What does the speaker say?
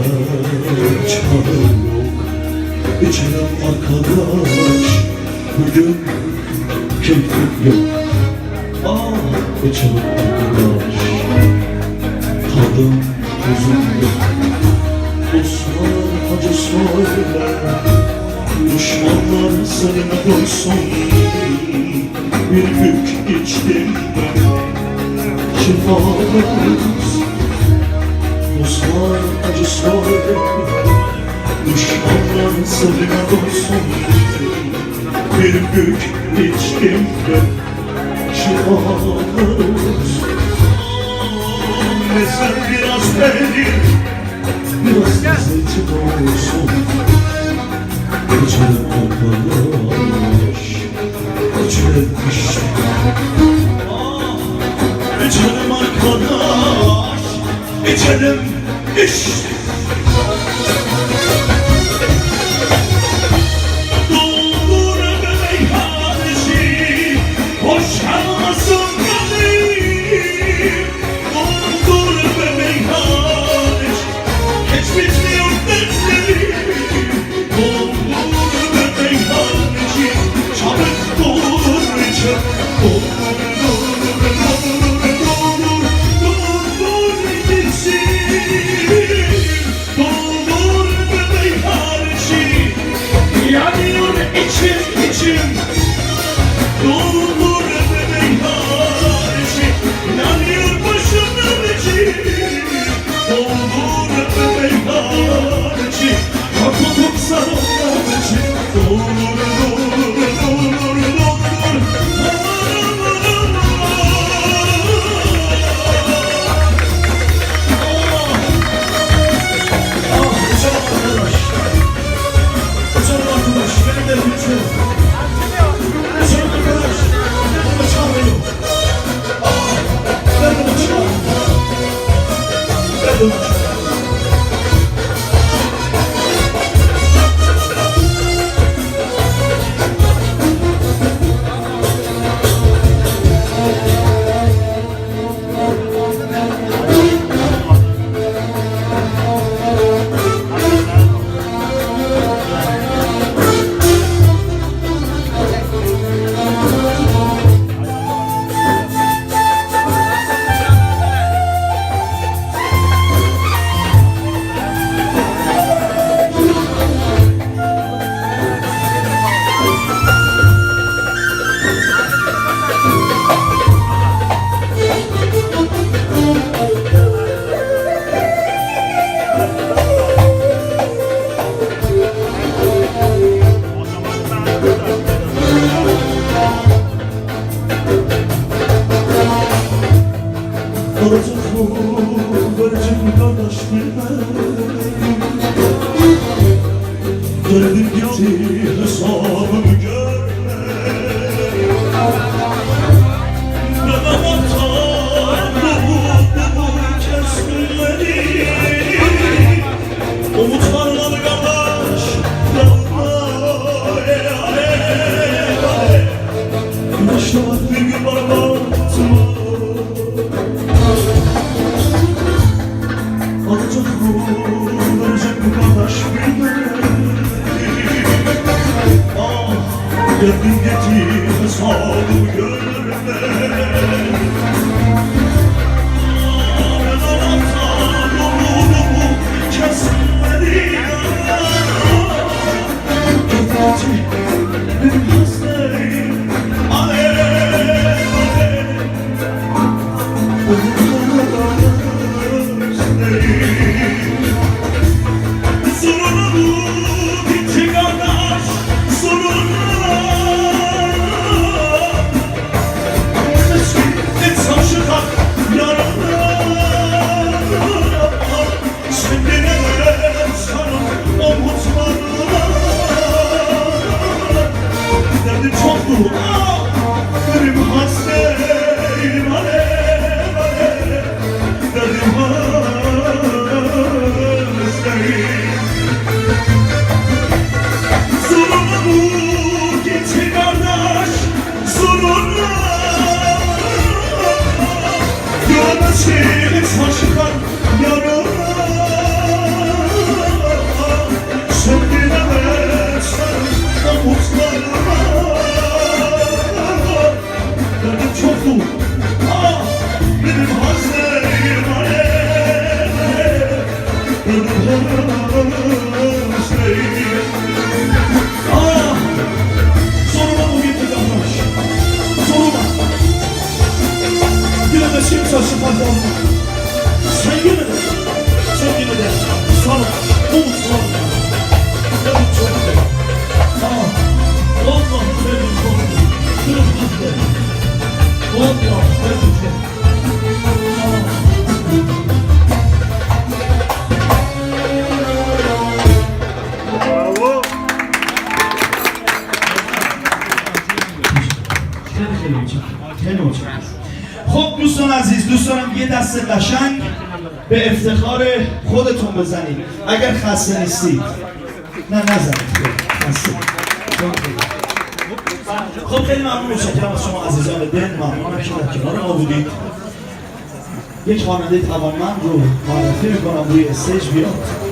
çare yok. İçerim arkadaş, bugün keyfim yok. Ah içerim arkadaş, tadım tuzum yok. Dostlar acı söyle, düşmanlar seninle doysun. Bir yük içtim ben, şifalarız. Dostlar acı söyle, düşmanlar seninle doysun. Bir yük içtim ben, şifalarız. Ne sen biraz peynir, biraz da zeytin olsun. İçerim arkadaş, içerim işte. İçerim arkadaş, içerim işte. Doldur meyhaneci, hoş kalmasın benim. Doldur meyhaneci, hiç bitmiyor dertlerim. Doldur meyhaneci, çabuk doldur içim. Doldur meyhaneci, yanıyor başımın içi. Doldur meyhaneci, kapatıp sarılmam için. Doldur, doldur, doldur, doldur. Canım arkadaş, canım arkadaş, beni de lütfen. Verecek kardeş bilmem. Döndüm gitti hesabımı görme. Ben amattan bu kesmeleri. Umutlarla kardeş güneşte var bir gün bana batma. Alacak bu, verecek bu kardeş bilmem. Ah, geldim getir hesabımı görme. Ah, ben anahtar yolumu kesmedi. Getir benim hastayım. Alev, alev. Sorunu bu gitti kardeş, sorunu. İnsan çıkar yarına. Şimdi ne sanım omuzlarına. Derdim çoktu, benim hastayım alev alev. Derdim sorunu bu gitti kardeş, sorunu. Görmesin insan çıkar yarına. Soruma bugün tıkanmış. Soruma. Yine de şimdi saçlı pantolon. Sen yine de. Sen yine de. Soruma. Umut soruma. Evet soruma. Allah benim soruma. Kırıp gitti. Allah benim soruma. خب دوستان عزیز، دوست دارم یه دست قشنگ به افتخار خودتون بزنید. اگر خسته نیستید نه نزنید خسته. خب خیلی ممنون متشکرم از شما عزیزان دل. ممنونم که در کنار ما بودید. یک خواننده توانمند رو معرفی میکنم روی استیج بیاد.